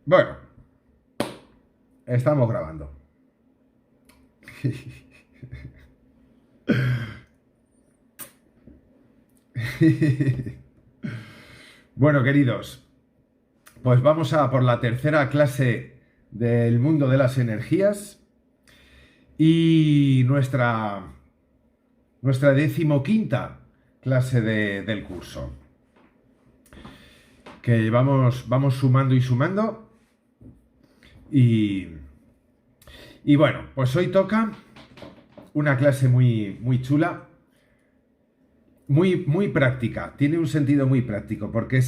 Bueno, estamos grabando. Bueno, queridos, pues vamos a por la tercera clase del mundo de las energías y nuestra decimoquinta clase del curso. Que vamos sumando y sumando. Y, y bueno, pues hoy toca una clase muy chula, muy práctica. Tiene un sentido muy práctico porque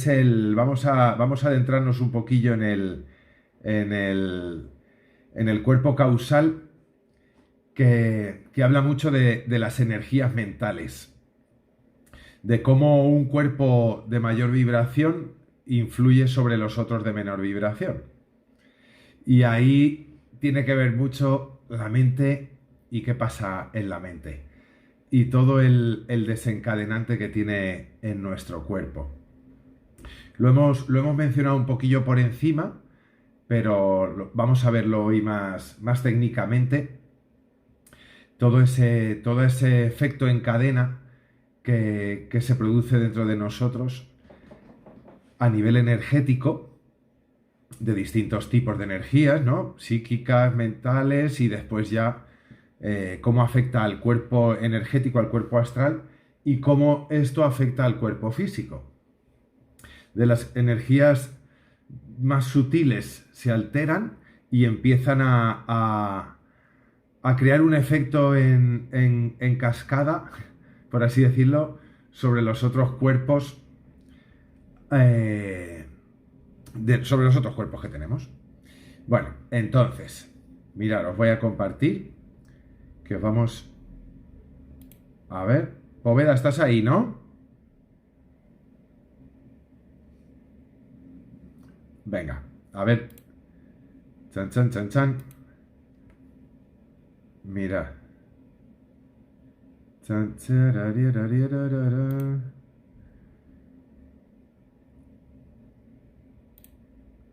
vamos a adentrarnos un poquillo en el, en el cuerpo causal que habla mucho de las energías mentales, de cómo un cuerpo de mayor vibración influye sobre los otros de menor vibración. Y ahí tiene que ver mucho la mente y qué pasa en la mente. Y todo el desencadenante que tiene en nuestro cuerpo. Lo hemos mencionado un poquillo por encima, pero vamos a verlo hoy más técnicamente. Todo ese efecto en cadena que se produce dentro de nosotros a nivel energético, de distintos tipos de energías, ¿no? Psíquicas, mentales y después ya cómo afecta al cuerpo energético, al cuerpo astral y cómo esto afecta al cuerpo físico. De las energías más sutiles se alteran y empiezan a crear un efecto en cascada, por así decirlo, sobre los otros cuerpos, sobre los otros cuerpos que tenemos. Bueno, entonces, mirad, os voy a compartir que vamos a ver. Poveda, estás ahí, ¿no? Venga, a ver. Chan, chan, chan, chan. Mira. Chan, charararararara.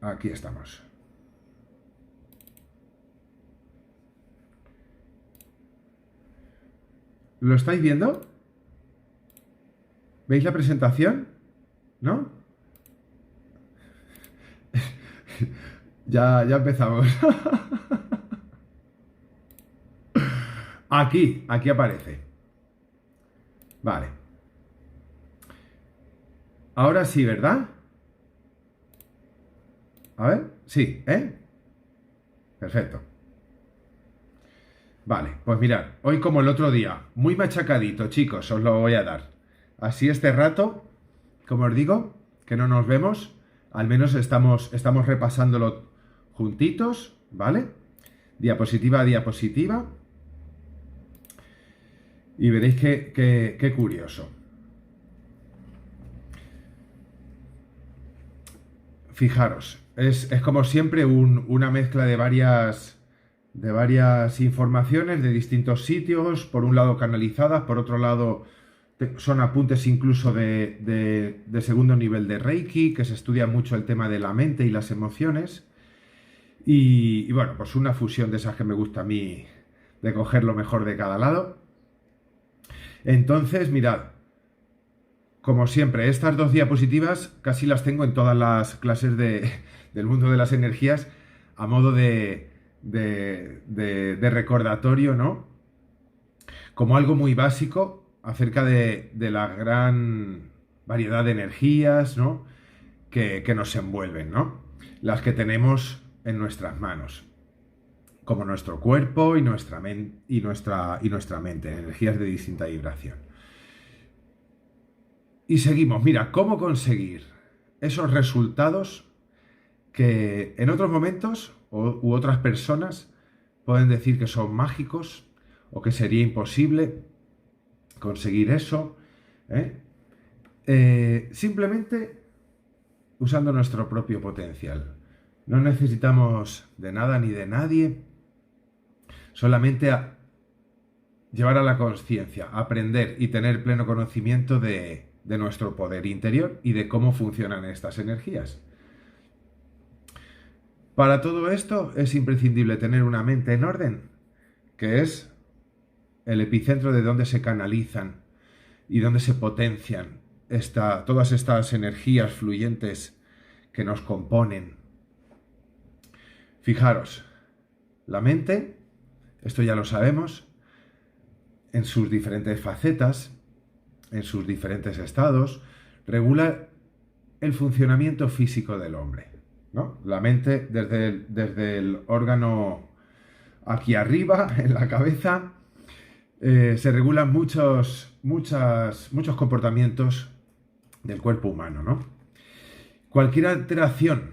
Aquí estamos. ¿Lo estáis viendo? ¿Veis la presentación? ¿No? Ya empezamos. Aquí aparece. Vale. Ahora sí, ¿verdad? A ver, sí, ¿eh? Perfecto. Vale, pues mirad, hoy como el otro día, muy machacadito, chicos, os lo voy a dar. Así este rato, como os digo, que no nos vemos, al menos estamos repasándolo juntitos, ¿vale? Diapositiva a diapositiva. Y veréis qué curioso. Fijaros, es como siempre una mezcla de varias informaciones de distintos sitios, por un lado canalizadas, por otro lado son apuntes incluso de segundo nivel de Reiki, que se estudia mucho el tema de la mente y las emociones. Y bueno, pues una fusión de esas que me gusta a mí, de coger lo mejor de cada lado. Entonces, mirad, como siempre, estas dos diapositivas casi las tengo en todas las clases del mundo de las energías a modo de recordatorio, ¿no? Como algo muy básico acerca de la gran variedad de energías, ¿no? Que nos envuelven, ¿no? Las que tenemos en nuestras manos, como nuestro cuerpo y nuestra mente, energías de distinta vibración. Y seguimos, mira, ¿cómo conseguir esos resultados que en otros momentos u otras personas pueden decir que son mágicos o que sería imposible conseguir eso? ¿eh? Simplemente usando nuestro propio potencial. No necesitamos de nada ni de nadie, solamente llevar a la conciencia, aprender y tener pleno conocimiento de nuestro poder interior y de cómo funcionan estas energías. Para todo esto es imprescindible tener una mente en orden, que es el epicentro de donde se canalizan y donde se potencian todas estas energías fluyentes que nos componen. Fijaros, la mente, esto ya lo sabemos, en sus diferentes facetas, en sus diferentes estados, regula el funcionamiento físico del hombre, ¿no? La mente, desde el órgano aquí arriba, en la cabeza, se regulan muchos comportamientos del cuerpo humano, ¿no? Cualquier alteración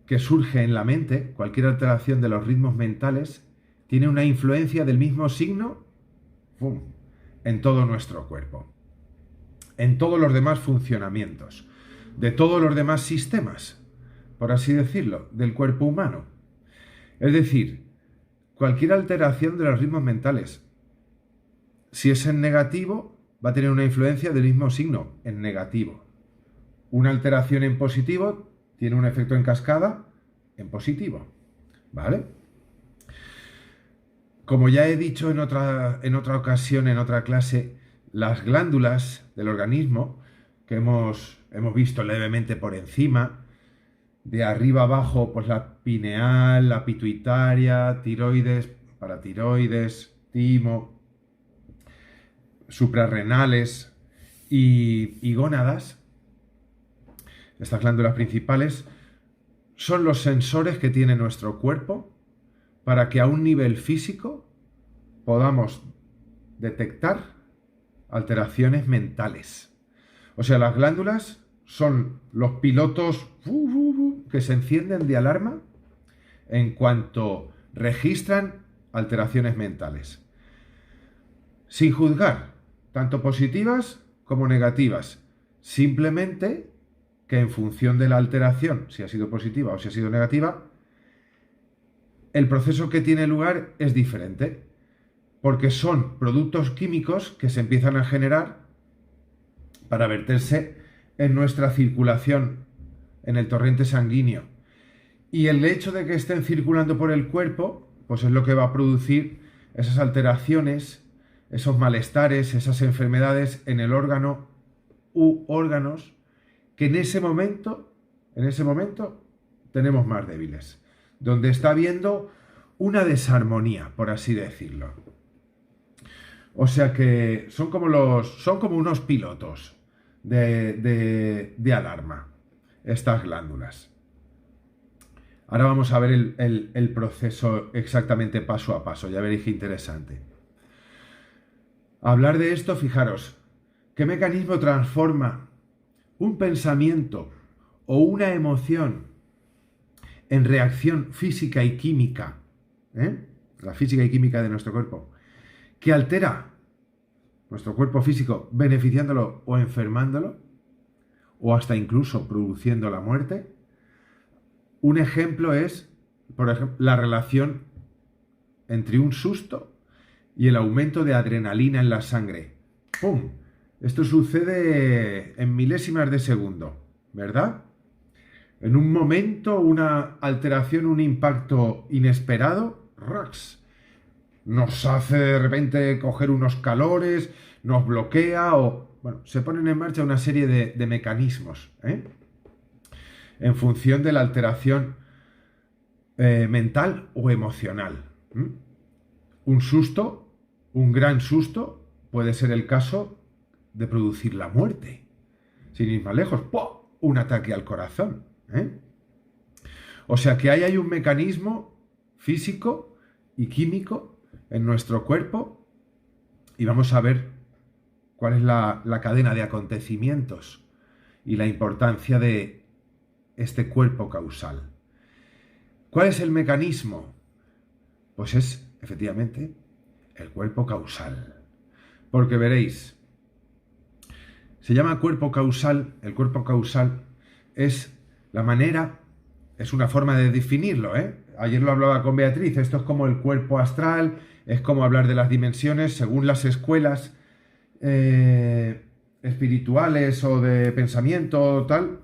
que surge en la mente, cualquier alteración de los ritmos mentales, tiene una influencia del mismo signo, ¡pum!, en todo nuestro cuerpo, en todos los demás funcionamientos, de todos los demás sistemas, por así decirlo, del cuerpo humano. Es decir, cualquier alteración de los ritmos mentales, si es en negativo, va a tener una influencia del mismo signo, en negativo. Una alteración en positivo tiene un efecto en cascada en positivo, ¿vale? Como ya he dicho en otra ocasión, en otra clase, las glándulas del organismo, que hemos visto levemente por encima, de arriba abajo, pues la pineal, la pituitaria, tiroides, paratiroides, timo, suprarrenales y gónadas, estas glándulas principales, son los sensores que tiene nuestro cuerpo para que a un nivel físico podamos detectar alteraciones mentales. O sea, las glándulas son los pilotos que se encienden de alarma en cuanto registran alteraciones mentales. Sin juzgar, tanto positivas como negativas. Simplemente que en función de la alteración, si ha sido positiva o si ha sido negativa, el proceso que tiene lugar es diferente, porque son productos químicos que se empiezan a generar para verterse en nuestra circulación, en el torrente sanguíneo. Y el hecho de que estén circulando por el cuerpo, pues es lo que va a producir esas alteraciones, esos malestares, esas enfermedades en el órgano u órganos que en ese momento tenemos más débiles, donde está habiendo una desarmonía, por así decirlo. O sea que son como unos pilotos de alarma, estas glándulas. Ahora vamos a ver el proceso exactamente paso a paso, ya veréis qué interesante. Hablar de esto, fijaros, ¿qué mecanismo transforma un pensamiento o una emoción en reacción física y química, la física y química de nuestro cuerpo, que altera nuestro cuerpo físico beneficiándolo o enfermándolo, o hasta incluso produciendo la muerte? Un ejemplo es, por ejemplo, la relación entre un susto y el aumento de adrenalina en la sangre. ¡Pum! Esto sucede en milésimas de segundo, ¿verdad? En un momento, una alteración, un impacto inesperado, ¡rax!, nos hace de repente coger unos calores, nos bloquea o... Bueno, se ponen en marcha una serie de mecanismos, en función de la alteración mental o emocional. Un susto, un gran susto, puede ser el caso de producir la muerte. Sin ir más lejos, ¡pum!, un ataque al corazón. O sea que ahí hay un mecanismo físico y químico en nuestro cuerpo y vamos a ver cuál es la cadena de acontecimientos y la importancia de este cuerpo causal. ¿Cuál es el mecanismo? Pues es, efectivamente, el cuerpo causal. Porque veréis, se llama cuerpo causal. El cuerpo causal es la manera, es una forma de definirlo, Ayer lo hablaba con Beatriz, esto es como el cuerpo astral, es como hablar de las dimensiones según las escuelas espirituales o de pensamiento tal.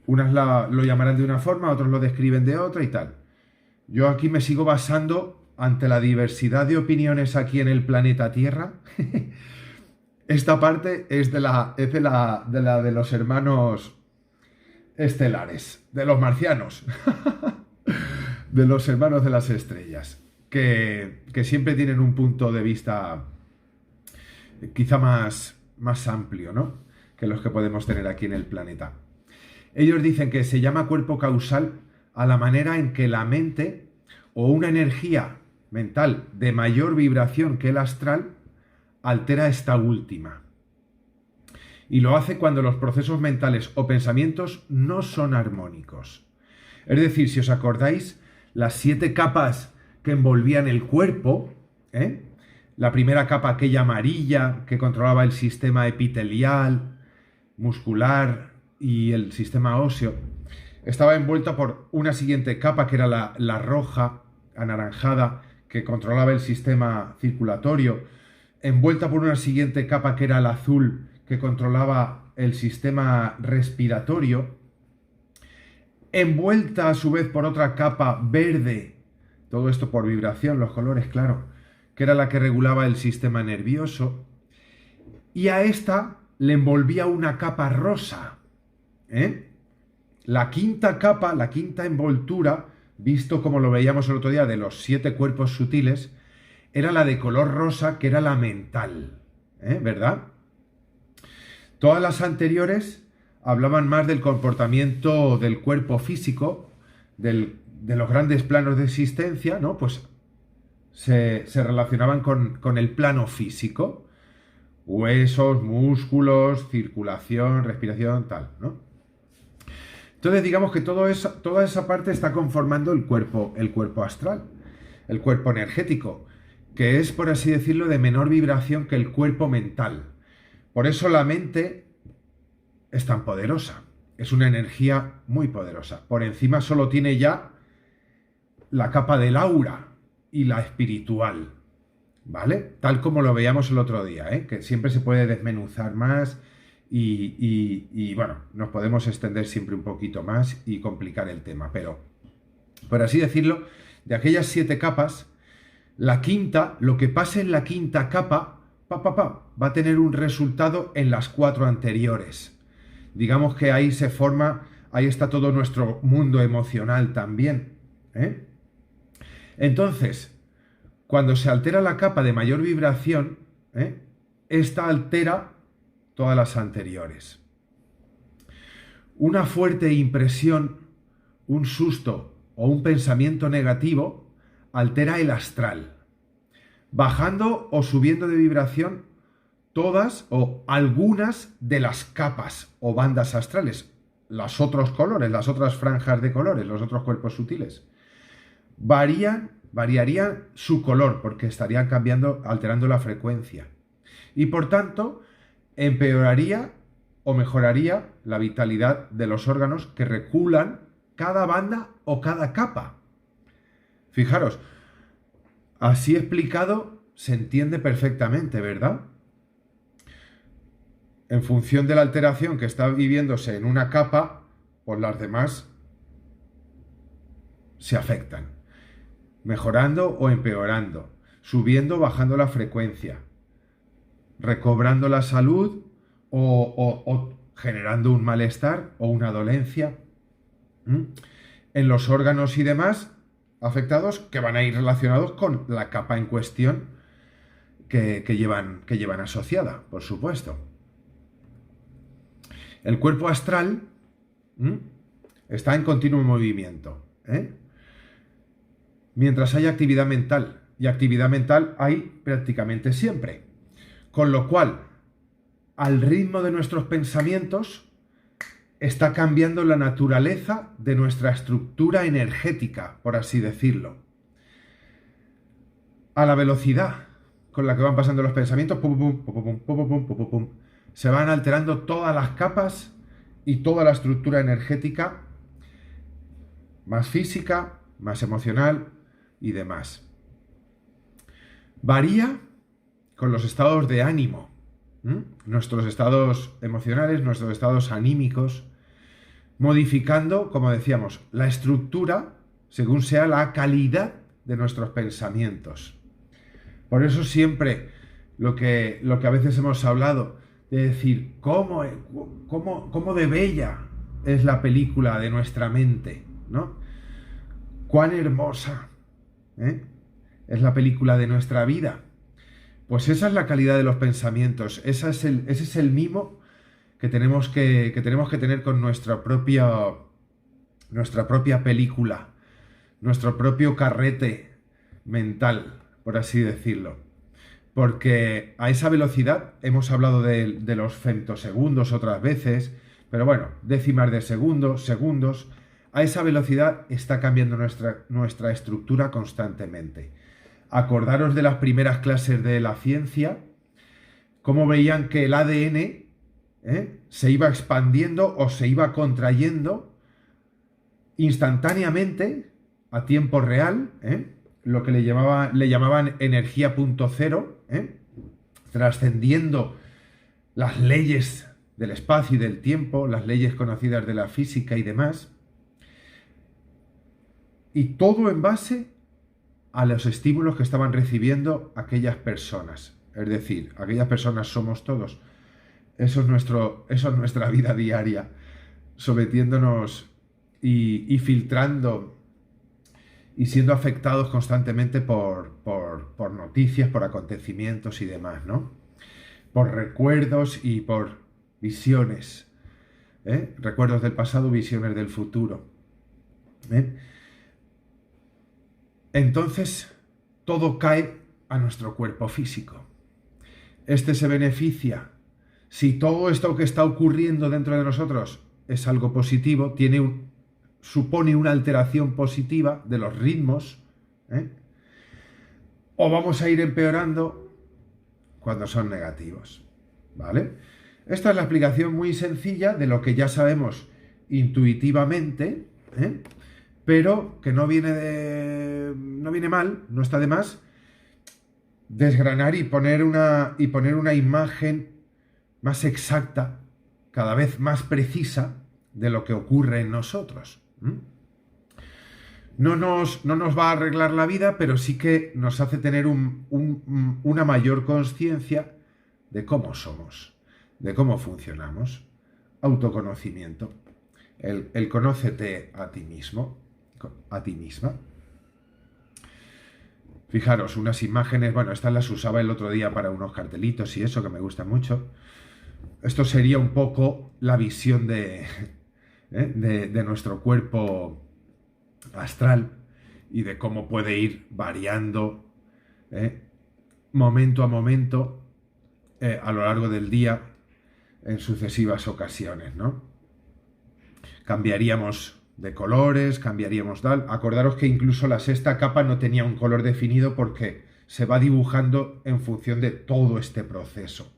Unas lo llamarán de una forma, otros lo describen de otra y tal. Yo aquí me sigo basando ante la diversidad de opiniones aquí en el planeta Tierra. Esta parte es de los hermanos estelares, de los marcianos, de los hermanos de las estrellas, que siempre tienen un punto de vista quizá más amplio, ¿no? Que los que podemos tener aquí en el planeta. Ellos dicen que se llama cuerpo causal a la manera en que la mente o una energía mental de mayor vibración que el astral altera esta última. Y lo hace cuando los procesos mentales o pensamientos no son armónicos. Es decir, si os acordáis, las 7 capas que envolvían el cuerpo, la primera capa, aquella amarilla, que controlaba el sistema epitelial, muscular y el sistema óseo, estaba envuelta por una siguiente capa, que era la roja, anaranjada, que controlaba el sistema circulatorio, envuelta por una siguiente capa, que era el azul, que controlaba el sistema respiratorio, envuelta a su vez por otra capa verde, todo esto por vibración, los colores, claro, que era la que regulaba el sistema nervioso, y a esta le envolvía una capa rosa, La quinta capa, la quinta envoltura, visto como lo veíamos el otro día de los 7 cuerpos sutiles, era la de color rosa, que era la mental, ¿verdad? Todas las anteriores hablaban más del comportamiento del cuerpo físico, de los grandes planos de existencia, ¿no? Pues se relacionaban con el plano físico, huesos, músculos, circulación, respiración, tal, ¿no? Entonces digamos que toda esa parte está conformando el cuerpo astral, el cuerpo energético, que es, por así decirlo, de menor vibración que el cuerpo mental. Por eso la mente es tan poderosa, es una energía muy poderosa. Por encima solo tiene ya la capa del aura y la espiritual, ¿vale? Tal como lo veíamos el otro día, que siempre se puede desmenuzar más y bueno, nos podemos extender siempre un poquito más y complicar el tema, pero por así decirlo, de aquellas 7 capas, la quinta, lo que pase en la quinta capa, va a tener un resultado en las 4 anteriores. Digamos que ahí se forma, ahí está todo nuestro mundo emocional también, Entonces, cuando se altera la capa de mayor vibración, esta altera todas las anteriores. Una fuerte impresión, un susto o un pensamiento negativo altera el astral, bajando o subiendo de vibración todas o algunas de las capas o bandas astrales, los otros colores, las otras franjas de colores, los otros cuerpos sutiles. Variaría su color porque estarían cambiando, alterando la frecuencia. Y por tanto, empeoraría o mejoraría la vitalidad de los órganos que regulan cada banda o cada capa. Fijaros, así explicado se entiende perfectamente, ¿verdad? En función de la alteración que está viviéndose en una capa, pues las demás se afectan, mejorando o empeorando, subiendo o bajando la frecuencia, recobrando la salud o generando un malestar o una dolencia en los órganos y demás afectados, que van a ir relacionados con la capa en cuestión que llevan asociada, por supuesto. El cuerpo astral está en continuo movimiento, mientras haya actividad mental, y actividad mental hay prácticamente siempre. Con lo cual, al ritmo de nuestros pensamientos, está cambiando la naturaleza de nuestra estructura energética, por así decirlo. A la velocidad con la que van pasando los pensamientos, se van alterando todas las capas y toda la estructura energética, más física, más emocional y demás. Varía con los estados de ánimo, nuestros estados emocionales, nuestros estados anímicos, modificando, como decíamos, la estructura según sea la calidad de nuestros pensamientos. Por eso siempre lo que a veces hemos hablado, de decir, cómo de bella es la película de nuestra mente, ¿no? Cuán hermosa, ¿eh? Es la película de nuestra vida. Pues esa es la calidad de los pensamientos, ese es el mimo que tenemos que tener con nuestra propia película, nuestro propio carrete mental, por así decirlo. Porque a esa velocidad, hemos hablado de los femtosegundos otras veces, pero bueno, décimas de segundos, segundos, a esa velocidad está cambiando nuestra estructura constantemente. Acordaros de las primeras clases de la ciencia, cómo veían que el ADN se iba expandiendo o se iba contrayendo instantáneamente, a tiempo real, lo que le llamaban energía punto cero, trascendiendo las leyes del espacio y del tiempo, las leyes conocidas de la física y demás, y todo en base a los estímulos que estaban recibiendo aquellas personas. Es decir, aquellas personas somos todos. Eso es nuestra vida diaria, sometiéndonos y filtrando y siendo afectados constantemente por noticias, por acontecimientos y demás, ¿no? Por recuerdos y por visiones, recuerdos del pasado, visiones del futuro. Entonces, todo cae a nuestro cuerpo físico. Este se beneficia. Si todo esto que está ocurriendo dentro de nosotros es algo positivo, supone una alteración positiva de los ritmos, o vamos a ir empeorando cuando son negativos, ¿vale? Esta es la explicación muy sencilla de lo que ya sabemos intuitivamente, pero que no viene mal, no está de más desgranar y poner una imagen más exacta, cada vez más precisa de lo que ocurre en nosotros. No nos va a arreglar la vida, pero sí que nos hace tener una mayor conciencia de cómo somos, de cómo funcionamos. Autoconocimiento. El conócete a ti mismo, a ti misma. Fijaros, unas imágenes, bueno, estas las usaba el otro día para unos cartelitos y eso, que me gusta mucho. Esto sería un poco la visión de nuestro cuerpo astral y de cómo puede ir variando momento a momento a lo largo del día en sucesivas ocasiones, ¿no? Cambiaríamos de colores, cambiaríamos tal. Acordaros que incluso la sexta capa no tenía un color definido porque se va dibujando en función de todo este proceso.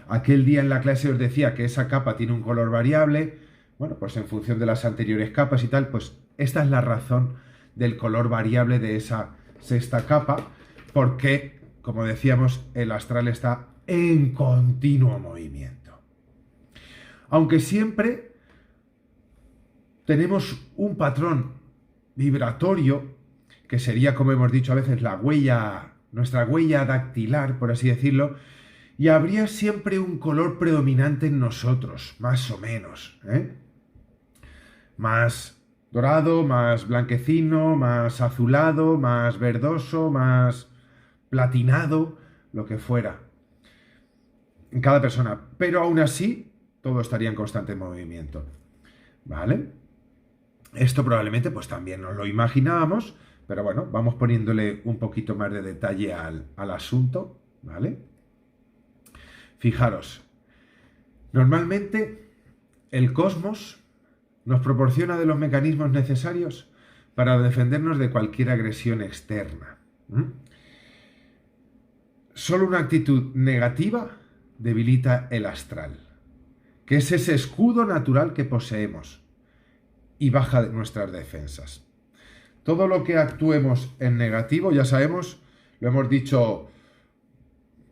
Aquel día en la clase os decía que esa capa tiene un color variable. Bueno, pues en función de las anteriores capas y tal, pues esta es la razón del color variable de esa sexta capa, porque, como decíamos, el astral está en continuo movimiento. Aunque siempre tenemos un patrón vibratorio, que sería, como hemos dicho a veces, nuestra huella dactilar, por así decirlo, y habría siempre un color predominante en nosotros, más o menos, más dorado, más blanquecino, más azulado, más verdoso, más platinado, lo que fuera, en cada persona. Pero aún así, todo estaría en constante movimiento, ¿vale? Esto probablemente pues también nos lo imaginábamos, pero bueno, vamos poniéndole un poquito más de detalle al asunto, ¿vale? Fijaros, normalmente el cosmos nos proporciona de los mecanismos necesarios para defendernos de cualquier agresión externa. Solo una actitud negativa debilita el astral, que es ese escudo natural que poseemos, y baja nuestras defensas. Todo lo que actuemos en negativo, ya sabemos, lo hemos dicho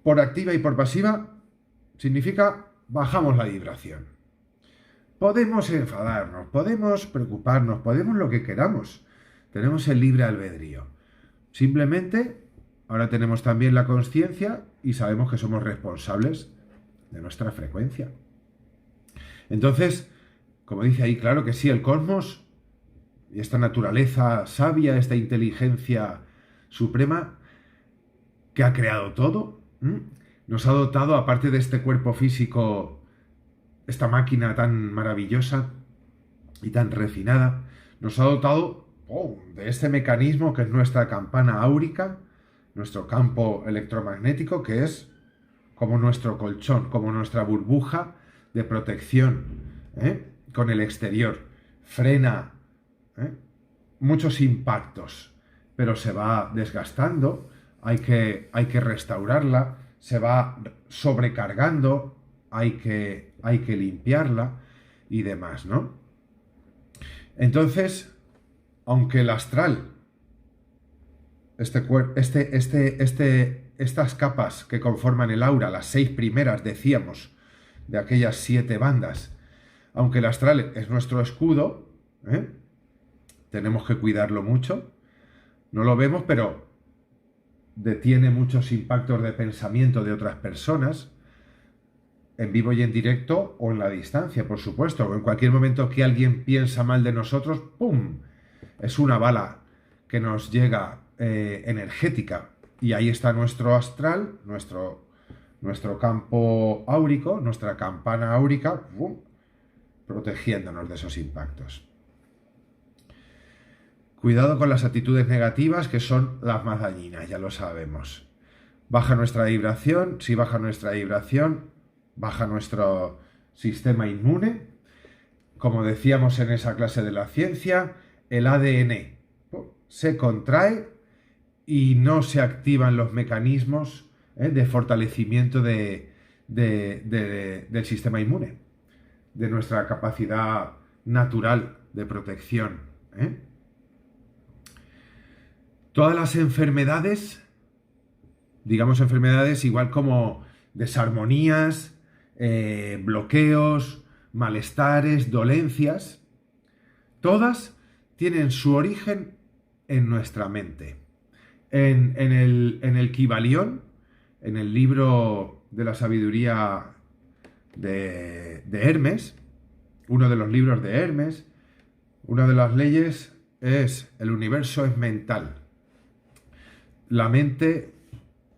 por activa y por pasiva, significa bajamos la vibración. Podemos enfadarnos, podemos preocuparnos, podemos lo que queramos. Tenemos el libre albedrío. Simplemente, ahora tenemos también la conciencia y sabemos que somos responsables de nuestra frecuencia. Entonces, como dice ahí, claro que sí, el cosmos y esta naturaleza sabia, esta inteligencia suprema que ha creado todo, nos ha dotado, aparte de este cuerpo físico, esta máquina tan maravillosa y tan refinada, nos ha dotado de este mecanismo que es nuestra campana áurica, nuestro campo electromagnético, que es como nuestro colchón, como nuestra burbuja de protección con el exterior. Frena muchos impactos, pero se va desgastando, hay que restaurarla, se va sobrecargando, hay que limpiarla y demás, ¿no? Entonces, aunque el astral, estas capas que conforman el aura, las 6 primeras, decíamos, de aquellas 7 bandas, aunque el astral es nuestro escudo, tenemos que cuidarlo mucho, no lo vemos, pero detiene muchos impactos de pensamiento de otras personas, en vivo y en directo o en la distancia, por supuesto, o en cualquier momento que alguien piensa mal de nosotros, ¡pum!, es una bala que nos llega energética, y ahí está nuestro astral, nuestro campo áurico, nuestra campana áurica, ¡pum!, protegiéndonos de esos impactos. Cuidado con las actitudes negativas, que son las más dañinas, ya lo sabemos. Baja nuestra vibración, si baja nuestra vibración, baja nuestro sistema inmune. Como decíamos en esa clase de la ciencia, el ADN se contrae y no se activan los mecanismos de fortalecimiento del sistema inmune, de nuestra capacidad natural de protección. Todas las enfermedades, digamos enfermedades igual como desarmonías, bloqueos, malestares, dolencias, todas tienen su origen en nuestra mente. En el Kybalión, en el libro de la sabiduría de Hermes, uno de los libros de Hermes, una de las leyes es: el universo es mental. La mente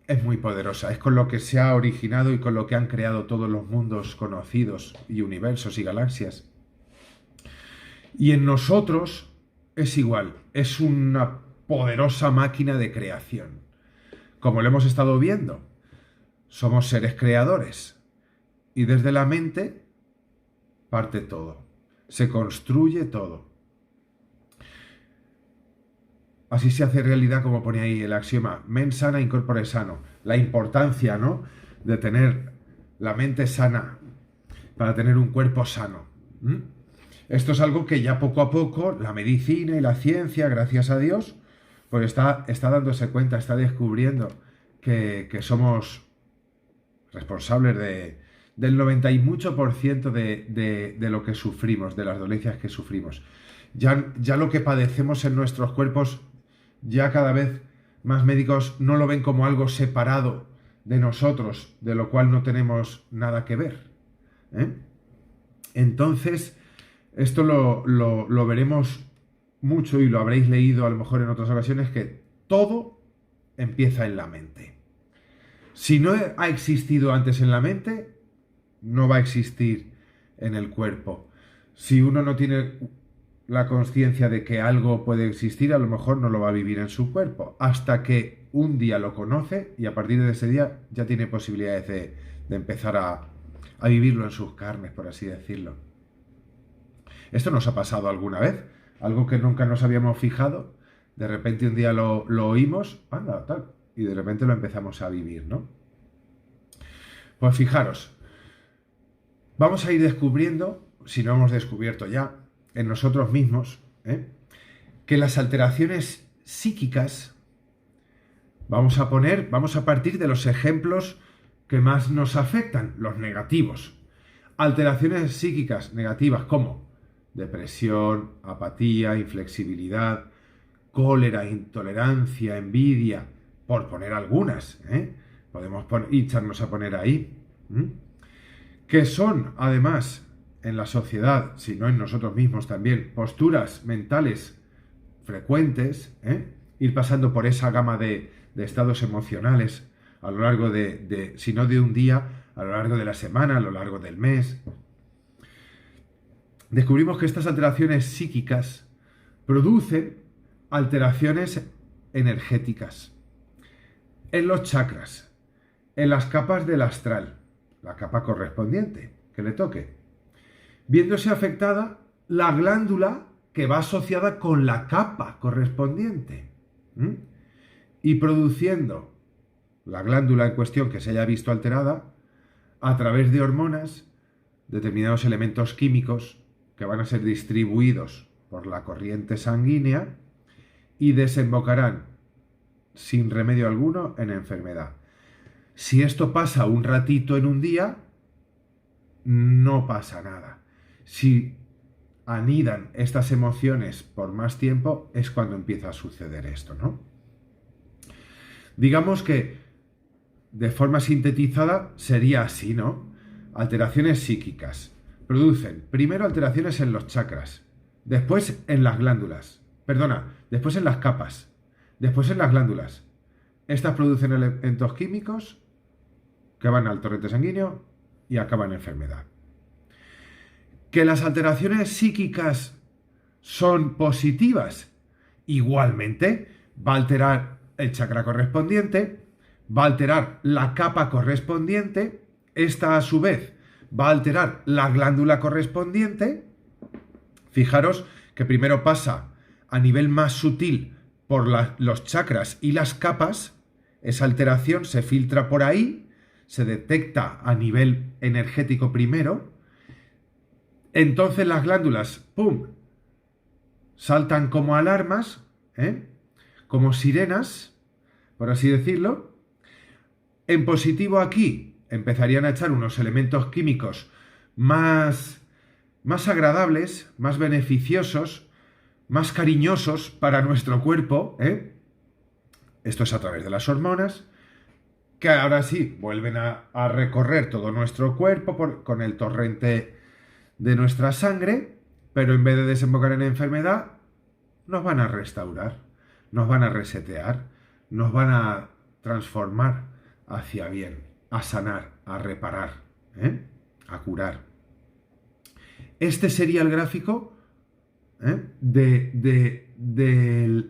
es muy poderosa, es con lo que se ha originado y con lo que han creado todos los mundos conocidos y universos y galaxias. Y en nosotros es igual, es una poderosa máquina de creación. Como lo hemos estado viendo, somos seres creadores y desde la mente parte todo, se construye todo. Así se hace realidad, como pone ahí el axioma, mens sana in corpore sano. La importancia, ¿no?, de tener la mente sana para tener un cuerpo sano. Esto es algo que ya poco a poco la medicina y la ciencia, gracias a Dios, pues está dándose cuenta, está descubriendo que somos responsables del 90 y mucho por ciento de lo que sufrimos, de las dolencias que sufrimos. Ya lo que padecemos en nuestros cuerpos, ya cada vez más médicos no lo ven como algo separado de nosotros, de lo cual no tenemos nada que ver. Entonces, esto lo veremos mucho y lo habréis leído a lo mejor en otras ocasiones, que todo empieza en la mente. Si no ha existido antes en la mente, no va a existir en el cuerpo. Si uno no tiene la conciencia de que algo puede existir, a lo mejor no lo va a vivir en su cuerpo, hasta que un día lo conoce y a partir de ese día ya tiene posibilidades de empezar a vivirlo en sus carnes, por así decirlo. ¿Esto nos ha pasado alguna vez? Algo que nunca nos habíamos fijado, de repente un día lo oímos, anda, tal, y de repente lo empezamos a vivir, ¿no? Pues fijaros, vamos a ir descubriendo, si no hemos descubierto ya, en nosotros mismos, que las alteraciones psíquicas, vamos a partir de los ejemplos que más nos afectan, los negativos. Alteraciones psíquicas negativas como depresión, apatía, inflexibilidad, cólera, intolerancia, envidia, por poner algunas, ¿eh? Podemos echarnos a poner ahí, que son, además, en la sociedad, si no en nosotros mismos también, posturas mentales frecuentes, ir pasando por esa gama de estados emocionales a lo largo si no de un día, a lo largo de la semana, a lo largo del mes. Descubrimos que estas alteraciones psíquicas producen alteraciones energéticas en los chakras, en las capas del astral, la capa correspondiente que le toque, viéndose afectada la glándula que va asociada con la capa correspondiente y produciendo la glándula en cuestión que se haya visto alterada a través de hormonas, determinados elementos químicos que van a ser distribuidos por la corriente sanguínea y desembocarán sin remedio alguno en enfermedad. Si esto pasa un ratito en un día, no pasa nada. Si anidan estas emociones por más tiempo, es cuando empieza a suceder esto, ¿no? Digamos que, de forma sintetizada, sería así, ¿no? Alteraciones psíquicas. Producen primero alteraciones en los chakras, después en las glándulas, después en las capas, después en las glándulas. Estas producen elementos químicos que van al torrente sanguíneo y acaban en enfermedad. Que las alteraciones psíquicas son positivas, igualmente va a alterar el chakra correspondiente, va a alterar la capa correspondiente, esta a su vez va a alterar la glándula correspondiente. Fijaros que primero pasa a nivel más sutil por los chakras y las capas, esa alteración se filtra por ahí, se detecta a nivel energético primero, entonces las glándulas, ¡pum!, saltan como alarmas, como sirenas, por así decirlo. En positivo aquí empezarían a echar unos elementos químicos más agradables, más beneficiosos, más cariñosos para nuestro cuerpo, Esto es a través de las hormonas, que ahora sí vuelven a recorrer todo nuestro cuerpo con el torrente de nuestra sangre, pero en vez de desembocar en enfermedad, nos van a restaurar, nos van a resetear, nos van a transformar hacia bien, a sanar, a reparar, a curar. Este sería el gráfico de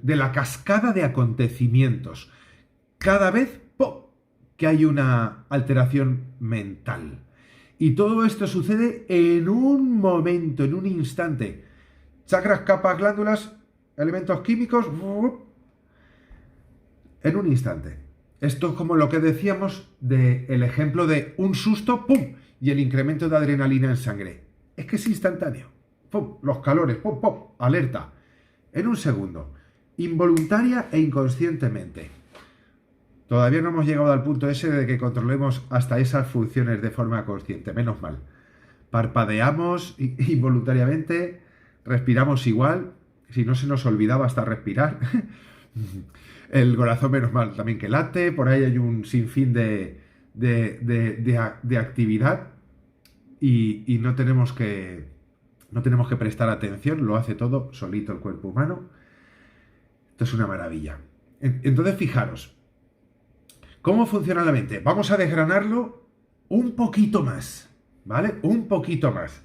la cascada de acontecimientos. Cada vez que hay una alteración mental. Y todo esto sucede en un momento, en un instante. Chakras, capas, glándulas, elementos químicos, en un instante. Esto es como lo que decíamos del ejemplo de un susto, ¡pum!, y el incremento de adrenalina en sangre. Es que es instantáneo. ¡Pum!, los calores, ¡pum!, ¡pum!, alerta. En un segundo. Involuntaria e inconscientemente. Todavía no hemos llegado al punto ese de que controlemos hasta esas funciones de forma consciente, menos mal. Parpadeamos involuntariamente, respiramos igual, si no se nos olvidaba hasta respirar. El corazón, menos mal, también que late, por ahí hay un sinfín de actividad y no tenemos que prestar atención, lo hace todo solito el cuerpo humano. Esto es una maravilla. Entonces, fijaros, ¿cómo funciona la mente? Vamos a desgranarlo un poquito más, ¿vale? Un poquito más.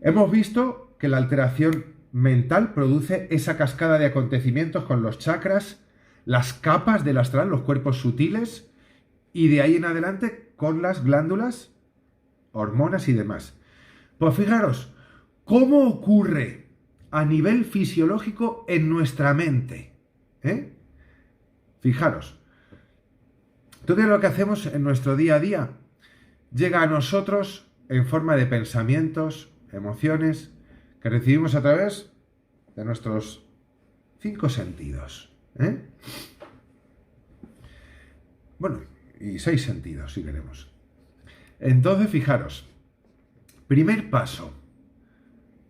Hemos visto que la alteración mental produce esa cascada de acontecimientos con los chakras, las capas del astral, los cuerpos sutiles, y de ahí en adelante con las glándulas, hormonas y demás. Pues fijaros, ¿cómo ocurre a nivel fisiológico en nuestra mente? Fijaros. Todo lo que hacemos en nuestro día a día llega a nosotros en forma de pensamientos, emociones, que recibimos a través de nuestros 5 sentidos. Bueno, y 6 sentidos, si queremos. Entonces, fijaros, Primer paso.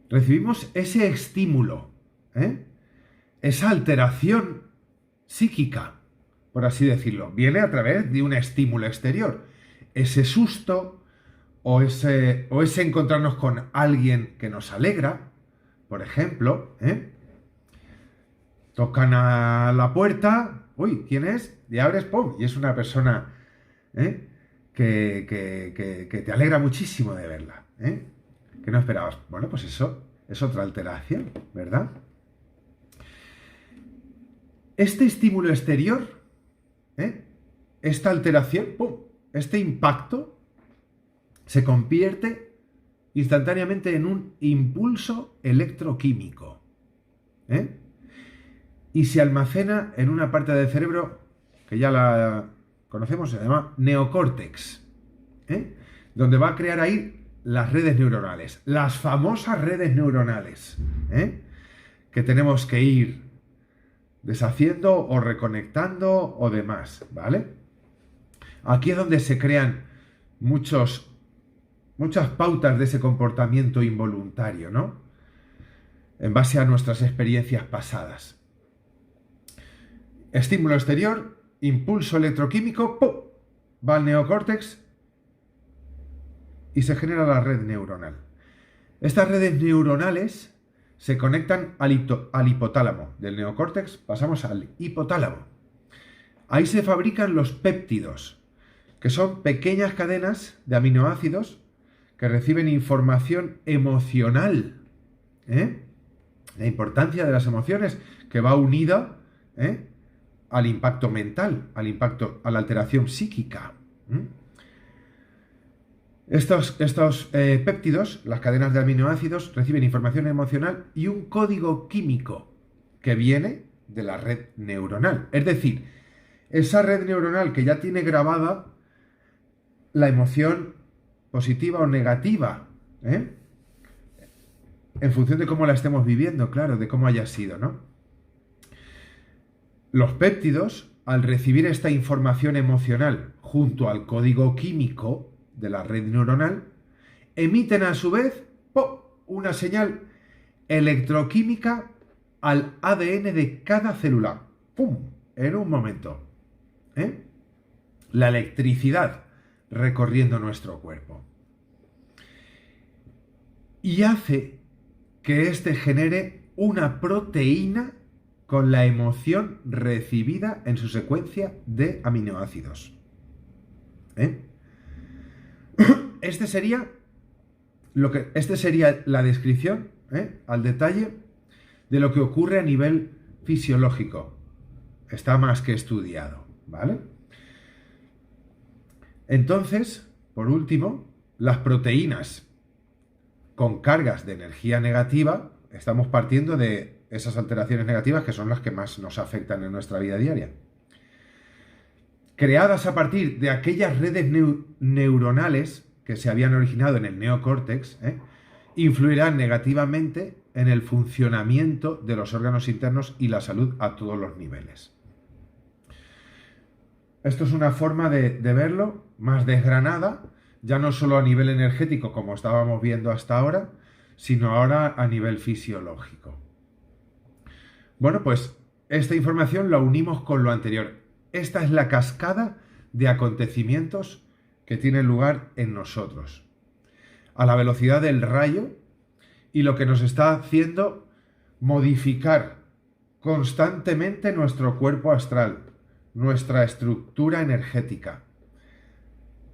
Recibimos ese estímulo, esa alteración psíquica, por así decirlo. Viene a través de un estímulo exterior. Ese susto o ese encontrarnos con alguien que nos alegra, por ejemplo, tocan a la puerta, uy, ¿quién es? Y abres, ¡pum! Y es una persona que te alegra muchísimo de verla, que no esperabas. Bueno, pues eso es otra alteración, ¿verdad? Este estímulo exterior, esta alteración, ¡pum!, este impacto se convierte instantáneamente en un impulso electroquímico, y se almacena en una parte del cerebro que ya la conocemos, se llama neocórtex, donde va a crear ahí las redes neuronales, las famosas redes neuronales, que tenemos que ir deshaciendo o reconectando o demás, ¿vale? Aquí es donde se crean muchas pautas de ese comportamiento involuntario, ¿no? En base a nuestras experiencias pasadas. Estímulo exterior, impulso electroquímico, ¡pum!, va al neocórtex y se genera la red neuronal. Estas redes neuronales se conectan al hipotálamo. Del neocórtex pasamos al hipotálamo. Ahí se fabrican los péptidos, que son pequeñas cadenas de aminoácidos que reciben información emocional. La importancia de las emociones, que va unida al impacto mental, a la alteración psíquica. Estos péptidos, las cadenas de aminoácidos, reciben información emocional y un código químico que viene de la red neuronal. Es decir, esa red neuronal que ya tiene grabada la emoción positiva o negativa, en función de cómo la estemos viviendo, claro, de cómo haya sido, ¿no? Los péptidos, al recibir esta información emocional junto al código químico de la red neuronal, emiten a su vez una señal electroquímica al ADN de cada célula. ¡Pum! En un momento. La electricidad recorriendo nuestro cuerpo. Y hace que éste genere una proteína con la emoción recibida en su secuencia de aminoácidos. Este sería la descripción, al detalle, de lo que ocurre a nivel fisiológico. Está más que estudiado, ¿vale? Entonces, por último, las proteínas con cargas de energía negativa, estamos partiendo de esas alteraciones negativas que son las que más nos afectan en nuestra vida diaria. Creadas a partir de aquellas redes neuronales que se habían originado en el neocórtex, influirán negativamente en el funcionamiento de los órganos internos y la salud a todos los niveles. Esto es una forma de verlo más desgranada, ya no solo a nivel energético como estábamos viendo hasta ahora, sino ahora a nivel fisiológico. Bueno, pues esta información la unimos con lo anterior. Esta es la cascada de acontecimientos que tienen lugar en nosotros, a la velocidad del rayo, y lo que nos está haciendo modificar constantemente nuestro cuerpo astral, nuestra estructura energética,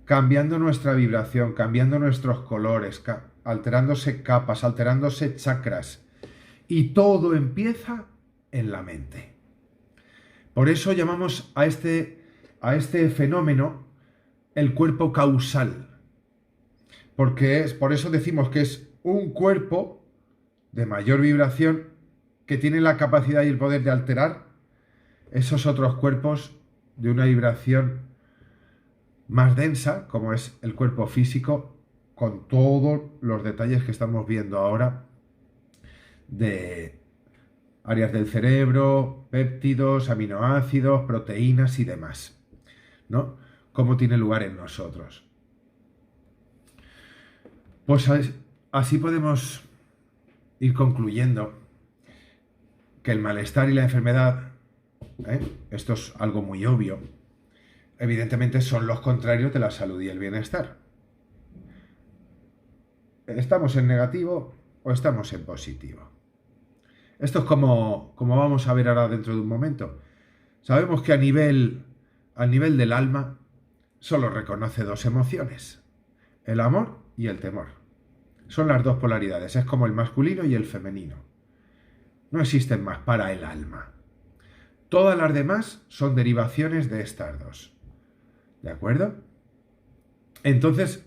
cambiando nuestra vibración, cambiando nuestros colores, alterándose capas, alterándose chakras, y todo empieza en la mente. Por eso llamamos a este fenómeno el cuerpo causal, porque por eso decimos que es un cuerpo de mayor vibración que tiene la capacidad y el poder de alterar esos otros cuerpos de una vibración más densa, como es el cuerpo físico, con todos los detalles que estamos viendo ahora de áreas del cerebro, péptidos, aminoácidos, proteínas y demás, ¿no? Cómo tiene lugar en nosotros. Pues así podemos ir concluyendo que el malestar y la enfermedad, esto es algo muy obvio, evidentemente son los contrarios de la salud y el bienestar. ¿Estamos en negativo o estamos en positivo? Esto es como vamos a ver ahora dentro de un momento. Sabemos que al nivel del alma solo reconoce dos emociones, el amor y el temor. Son las dos polaridades, es como el masculino y el femenino. No existen más para el alma. Todas las demás son derivaciones de estas dos. ¿De acuerdo? Entonces,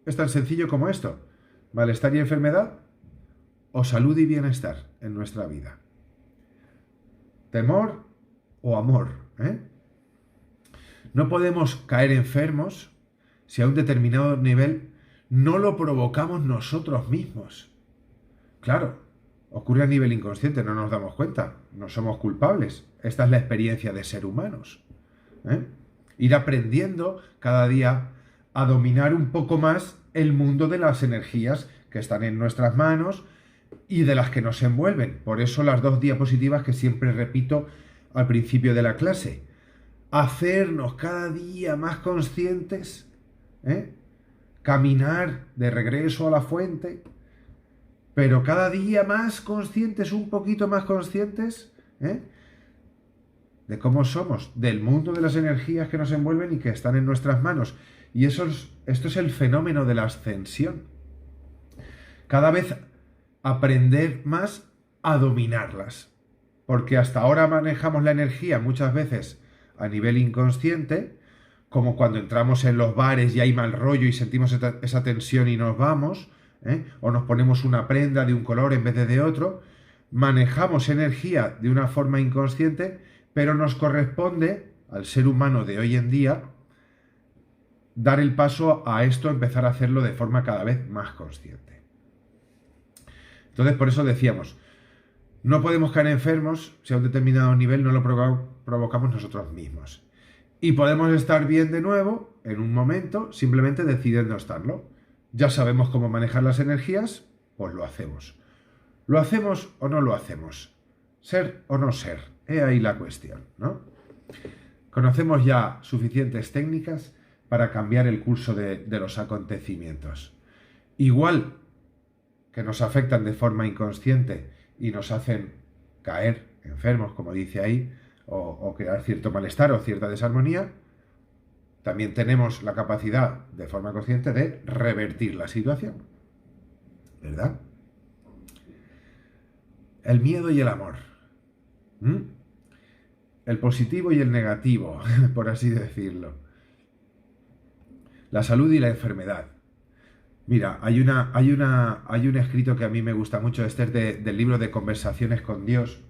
es tan sencillo como esto. Malestar y enfermedad o salud y bienestar en nuestra vida. Temor o amor. No podemos caer enfermos si a un determinado nivel no lo provocamos nosotros mismos. Claro, ocurre a nivel inconsciente, no nos damos cuenta, no somos culpables. Esta es la experiencia de ser humanos. Ir aprendiendo cada día a dominar un poco más el mundo de las energías que están en nuestras manos y de las que nos envuelven. Por eso las dos diapositivas que siempre repito al principio de la clase. Hacernos cada día más conscientes, caminar de regreso a la fuente, pero cada día más conscientes, un poquito más conscientes, de cómo somos, del mundo de las energías que nos envuelven y que están en nuestras manos. Y esto es el fenómeno de la ascensión. Cada vez aprender más a dominarlas. Porque hasta ahora manejamos la energía muchas veces a nivel inconsciente, como cuando entramos en los bares y hay mal rollo y sentimos esa tensión y nos vamos, o nos ponemos una prenda de un color en vez de otro. Manejamos energía de una forma inconsciente, pero nos corresponde, al ser humano de hoy en día, dar el paso a esto, empezar a hacerlo de forma cada vez más consciente. Entonces, por eso decíamos, no podemos caer enfermos si a un determinado nivel no lo provocamos nosotros mismos. Y podemos estar bien de nuevo en un momento, simplemente decidiendo estarlo. Ya sabemos cómo manejar las energías, pues lo hacemos. ¿Lo hacemos o no lo hacemos? ¿Ser o no ser? He ahí la cuestión, ¿no? Conocemos ya suficientes técnicas para cambiar el curso de los acontecimientos. Igual que nos afectan de forma inconsciente y nos hacen caer enfermos, como dice ahí, o crear cierto malestar o cierta desarmonía, también tenemos la capacidad de forma consciente de revertir la situación. ¿Verdad? El miedo y el amor. El positivo y el negativo, por así decirlo. La salud y la enfermedad. Mira, hay un escrito que a mí me gusta mucho, este es del libro de Conversaciones con Dios,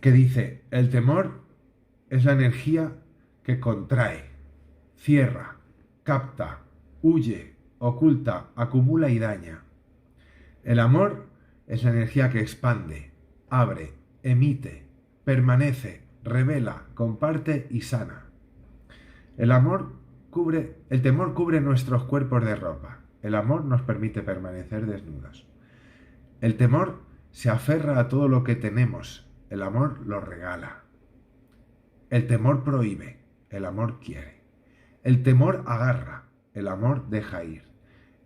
que dice, el temor es la energía que contrae, cierra, capta, huye, oculta, acumula y daña. El amor es la energía que expande, abre, emite, permanece, revela, comparte y sana. El temor cubre nuestros cuerpos de ropa. El amor nos permite permanecer desnudos. El temor se aferra a todo lo que tenemos. El amor lo regala. El temor prohíbe. El amor quiere. El temor agarra. El amor deja ir.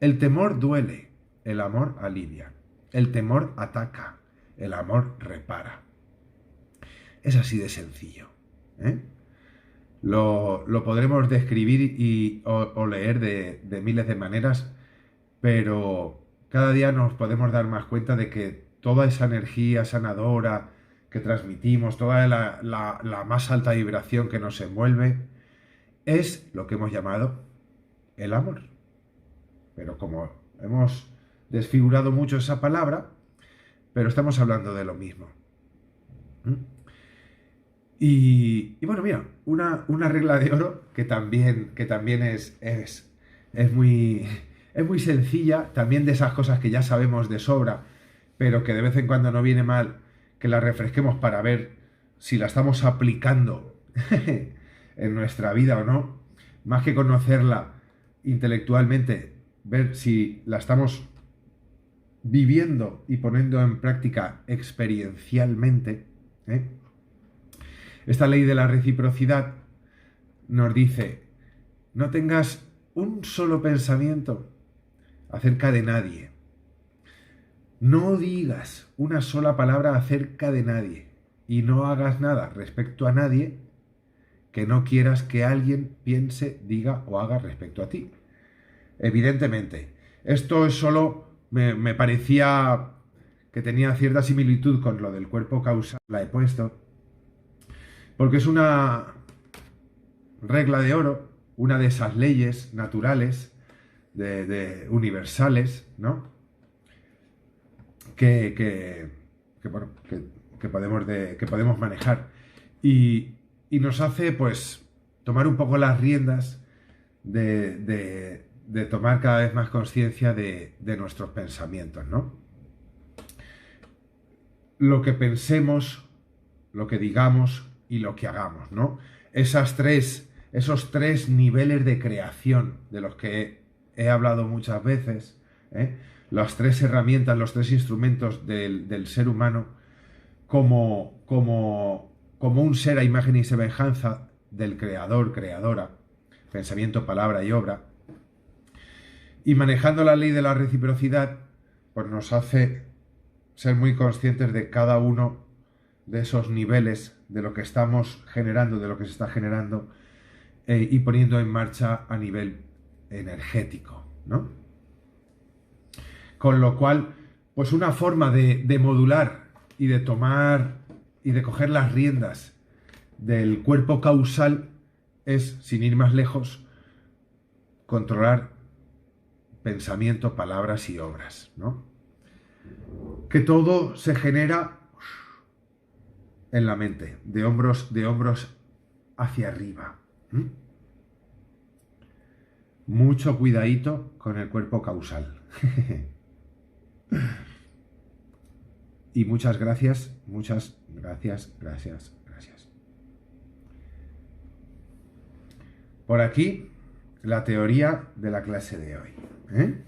El temor duele. El amor alivia. El temor ataca. El amor repara. Es así de sencillo. Lo podremos describir o leer de miles de maneras, pero cada día nos podemos dar más cuenta de que toda esa energía sanadora que transmitimos, toda la más alta vibración que nos envuelve, es lo que hemos llamado el amor. Pero como hemos desfigurado mucho esa palabra, pero estamos hablando de lo mismo. Y bueno, mira, una regla de oro que también es muy sencilla, también de esas cosas que ya sabemos de sobra, pero que de vez en cuando no viene mal que la refresquemos para ver si la estamos aplicando en nuestra vida o no. Más que conocerla, intelectualmente, ver si la estamos viviendo y poniendo en práctica experiencialmente, ¿eh? Esta ley de la reciprocidad nos dice, no tengas un solo pensamiento acerca de nadie. No digas una sola palabra acerca de nadie y no hagas nada respecto a nadie que no quieras que alguien piense, diga o haga respecto a ti. Evidentemente, esto es solo, me parecía que tenía cierta similitud con lo del cuerpo causal, la he puesto, porque es una regla de oro, una de esas leyes naturales, universales, ¿no? Bueno, que podemos manejar. Y nos hace, pues, tomar un poco las riendas de tomar cada vez más conciencia de nuestros pensamientos, ¿no? Lo que pensemos, lo que digamos y lo que hagamos, ¿no? Esos tres niveles de creación de los que he hablado muchas veces, ¿eh? Las tres herramientas, los tres instrumentos del ser humano como un ser a imagen y semejanza del creador, creadora, pensamiento, palabra y obra. Y manejando la ley de la reciprocidad, pues nos hace ser muy conscientes de cada uno de esos niveles, de lo que estamos generando, de lo que se está generando y poniendo en marcha a nivel energético, ¿no? Con lo cual, pues una forma de modular y de tomar y de coger las riendas del cuerpo causal es, sin ir más lejos, controlar pensamiento, palabras y obras, ¿no? Que todo se genera en la mente, de hombros hacia arriba. Mucho cuidadito con el cuerpo causal. Y muchas gracias, gracias. Por aquí, la teoría de la clase de hoy, ¿eh?